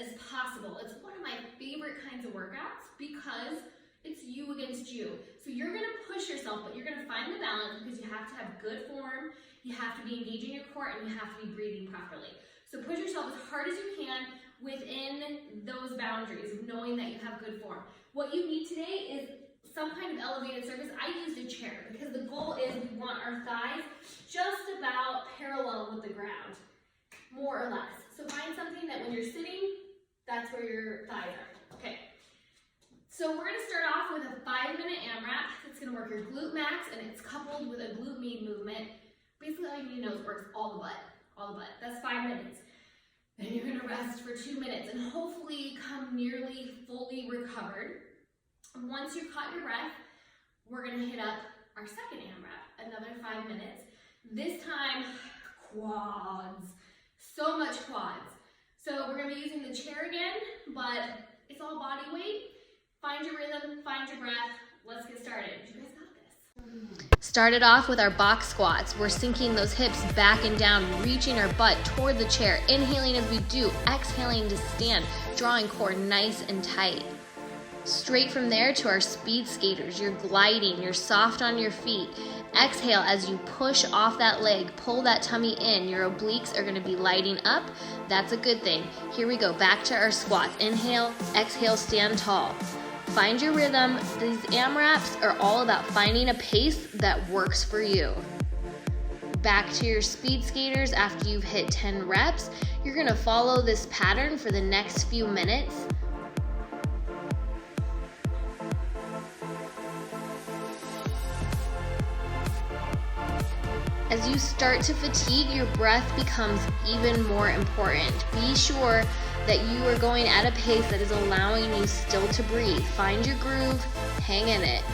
as possible. It's one of my favorite kinds of workouts because it's you against you. So you're gonna push yourself, but you're gonna find the balance because you have to have good form, you have to be engaging your core, and you have to be breathing properly. So push yourself as hard as you can within those boundaries of knowing that you have good form. What you need today is some kind of elevated surface. I used a chair because the goal is we want our thighs just about parallel with the ground, more or less. So find something that when you're sitting, that's where your thighs are. Okay. So we're going to start off with a 5-minute AMRAP. It's going to work your glute max, and it's coupled with a glute med movement. Basically, all you need to know is it works all the butt. That's 5 minutes. Then you're going to rest for 2 minutes and hopefully come nearly fully recovered. Once you've caught your breath, we're going to hit up our second AMRAP, another 5 minutes. This time, quads. So much quads. So we're going to be using the chair again, but it's all body weight. Find your rhythm, find your breath. Let's get started. You guys got this. Started off with our box squats. We're sinking those hips back and down, reaching our butt toward the chair, inhaling as we do, exhaling to stand, drawing core nice and tight. Straight from there to our speed skaters. You're gliding, you're soft on your feet. Exhale as you push off that leg, pull that tummy in. Your obliques are going to be lighting up. That's a good thing. Here we go, back to our squats. Inhale, exhale, stand tall. Find your rhythm. These AMRAPs are all about finding a pace that works for you. Back to your speed skaters after you've hit 10 reps. You're going to follow this pattern for the next few minutes. As you start to fatigue, your breath becomes even more important. Be sure that you are going at a pace that is allowing you still to breathe. Find your groove, hang in it.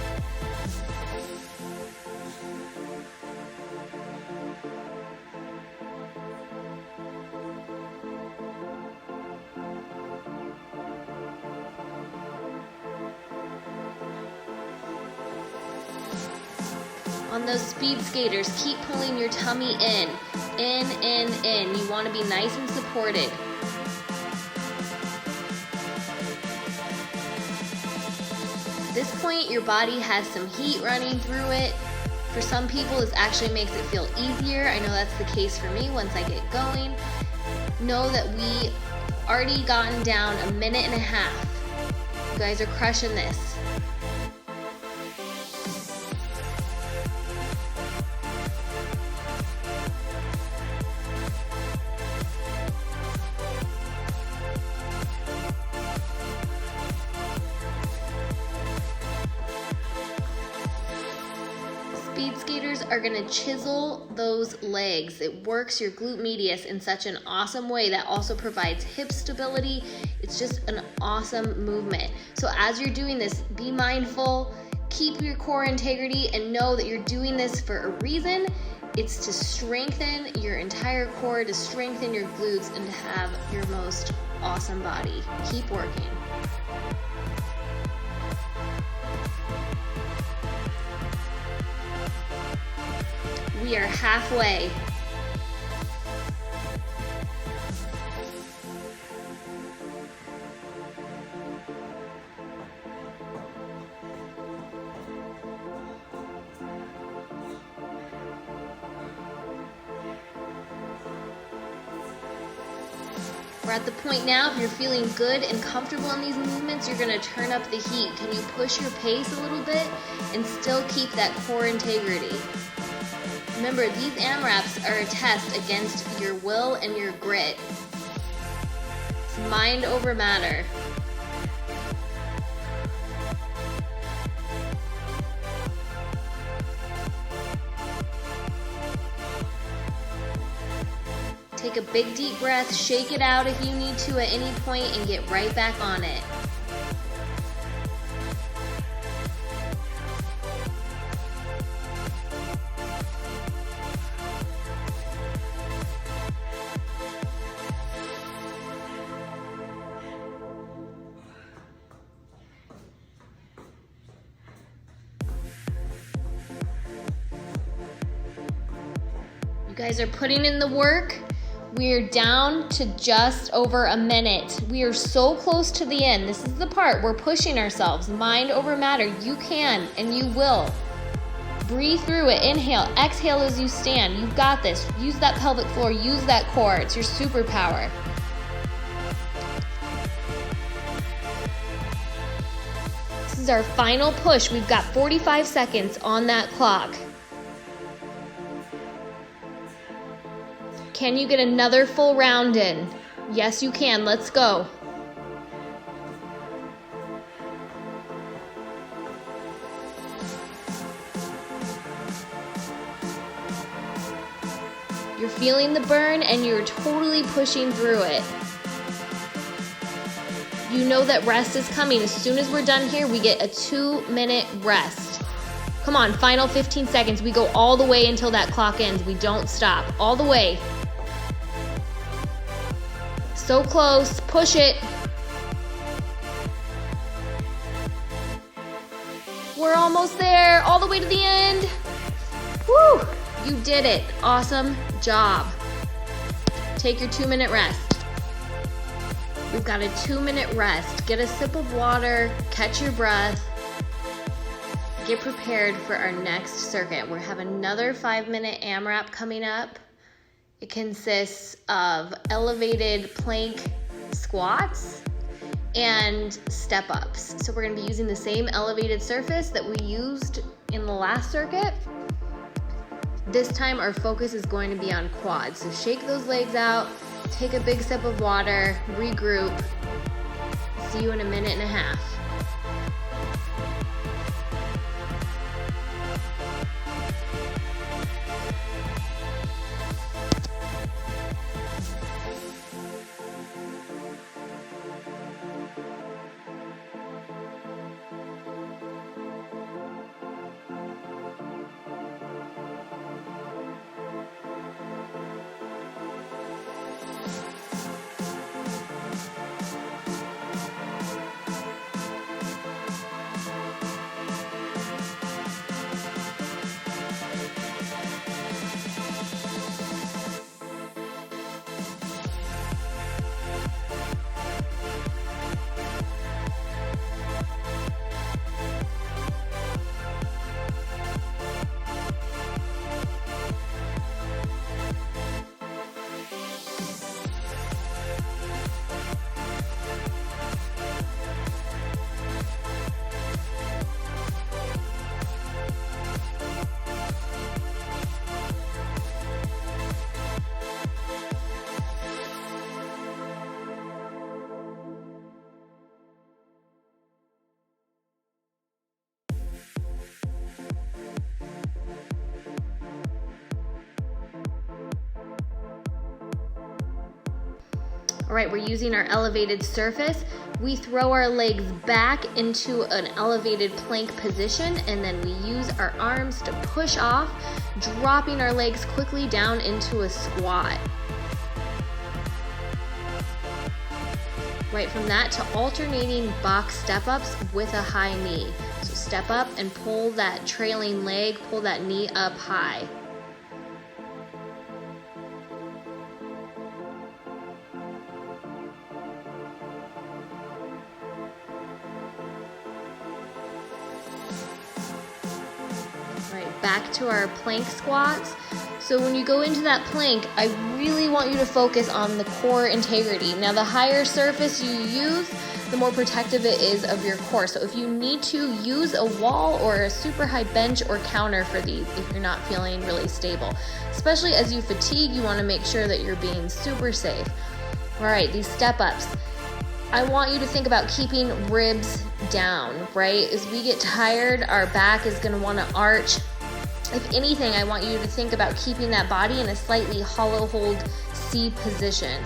On those speed skaters, keep pulling your tummy in. You want to be nice and supported. At this point, your body has some heat running through it. For some people, this actually makes it feel easier. I know that's the case for me once I get going. Know that we already gotten down a minute and a half. You guys are crushing this. Speed skaters are going to chisel those legs. It works your glute medius in such an awesome way that also provides hip stability. It's just an awesome movement. So as you're doing this, be mindful, keep your core integrity, and know that you're doing this for a reason. It's to strengthen your entire core, to strengthen your glutes, and to have your most awesome body. Keep working. We are halfway. We're at the point now, if you're feeling good and comfortable in these movements, you're going to turn up the heat. Can you push your pace a little bit and still keep that core integrity? Remember, these AMRAPs are a test against your will and your grit. It's mind over matter. Take a big deep breath, shake it out if you need to at any point, and get right back on it. You guys are putting in the work. We're down to just over a minute. We are so close to the end. This is the part we're pushing ourselves. Mind over matter. You can and you will. Breathe through it. Inhale. Exhale as you stand. You've got this. Use that pelvic floor. Use that core. It's your superpower. This is our final push. We've got 45 seconds on that clock. Can you get another full round in? Yes, you can. Let's go. You're feeling the burn and you're totally pushing through it. You know that rest is coming. As soon as we're done here, we get a 2-minute rest. Come on, final 15 seconds. We go all the way until that clock ends. We don't stop. All the way. So close. Push it. We're almost there. All the way to the end. Woo! You did it. Awesome job. Take your 2-minute rest. We've got a 2-minute rest. Get a sip of water. Catch your breath. Get prepared for our next circuit. We have another 5-minute AMRAP coming up. It consists of elevated plank squats and step-ups. So we're going to be using the same elevated surface that we used in the last circuit. This time our focus is going to be on quads. So shake those legs out, take a big sip of water, regroup. See you in a minute and a half. All right, we're using our elevated surface. We throw our legs back into an elevated plank position, and then we use our arms to push off, dropping our legs quickly down into a squat. Right from that to alternating box step-ups with a high knee. So step up and pull that trailing leg, pull that knee up high. Back to our plank squats. So when you go into that plank, I really want you to focus on the core integrity. Now the higher surface you use, the more protective it is of your core. So if you need to, use a wall or a super high bench or counter for these if you're not feeling really stable. Especially as you fatigue, you want to make sure that you're being super safe. All right, these step ups. I want you to think about keeping ribs down, right? As we get tired, our back is going to want to arch. If anything, I want you to think about keeping that body in a slightly hollow hold C position.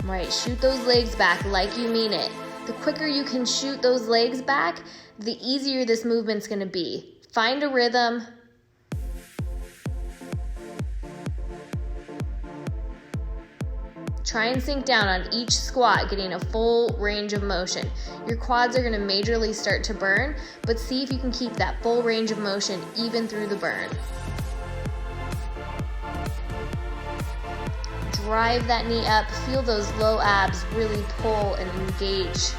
Right, shoot those legs back like you mean it. The quicker you can shoot those legs back, the easier this movement's gonna be. Find a rhythm. Try and sink down on each squat, getting a full range of motion. Your quads are gonna majorly start to burn, but see if you can keep that full range of motion even through the burn. drive that knee up. Feel those low abs really pull and engage.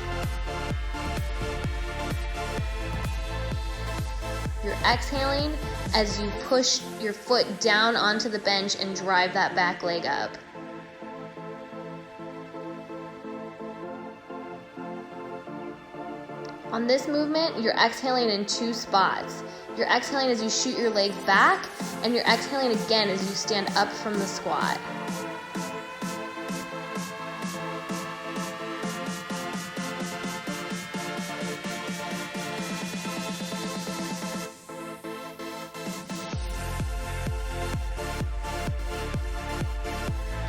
You're exhaling as you push your foot down onto the bench and drive that back leg up. On this movement, you're exhaling in 2 spots. You're exhaling as you shoot your leg back, and you're exhaling again as you stand up from the squat.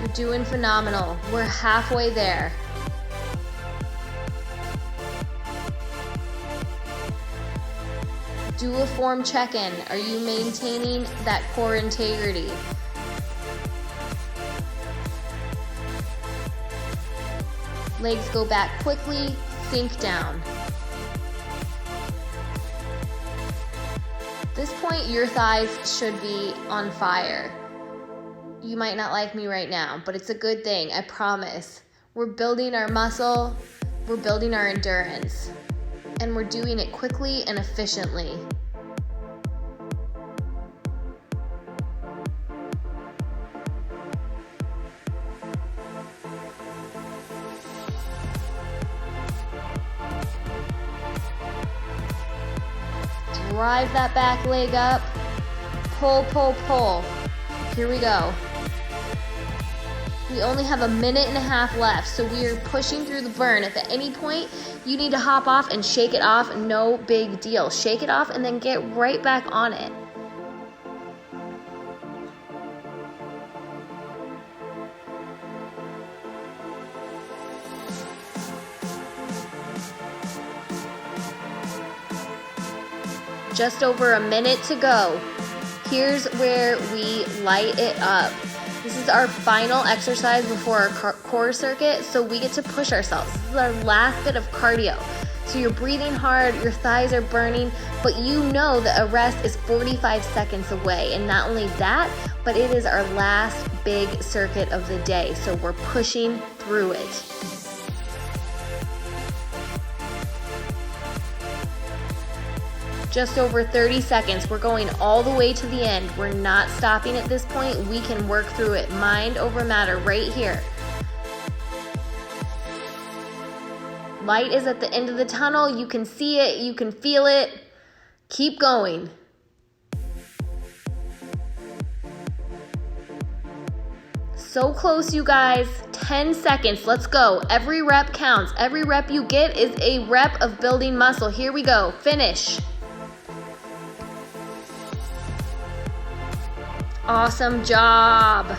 You're doing phenomenal. We're halfway there. Do a form check-in. Are you maintaining that core integrity? Legs go back quickly, sink down. At this point, your thighs should be on fire. You might not like me right now, but it's a good thing, I promise. We're building our muscle, we're building our endurance, and we're doing it quickly and efficiently. Drive that back leg up, pull, pull, pull. Here we go. We only have a minute and a half left, so we are pushing through the burn. If at any point you need to hop off and shake it off, no big deal. Shake it off and then get right back on it. Just over a minute to go. Here's where we light it up. This is our final exercise before our core circuit, so we get to push ourselves. This is our last bit of cardio. So you're breathing hard, your thighs are burning, but you know that a rest is 45 seconds away. And not only that, but it is our last big circuit of the day. So we're pushing through it. Just over 30 seconds. We're going all the way to the end. We're not stopping at this point. We can work through it. Mind over matter right here. Light is at the end of the tunnel. You can see it. You can feel it. Keep going. So close, you guys. 10 seconds. Let's go. Every rep counts. Every rep you get is a rep of building muscle. Here we go. Finish. Awesome job.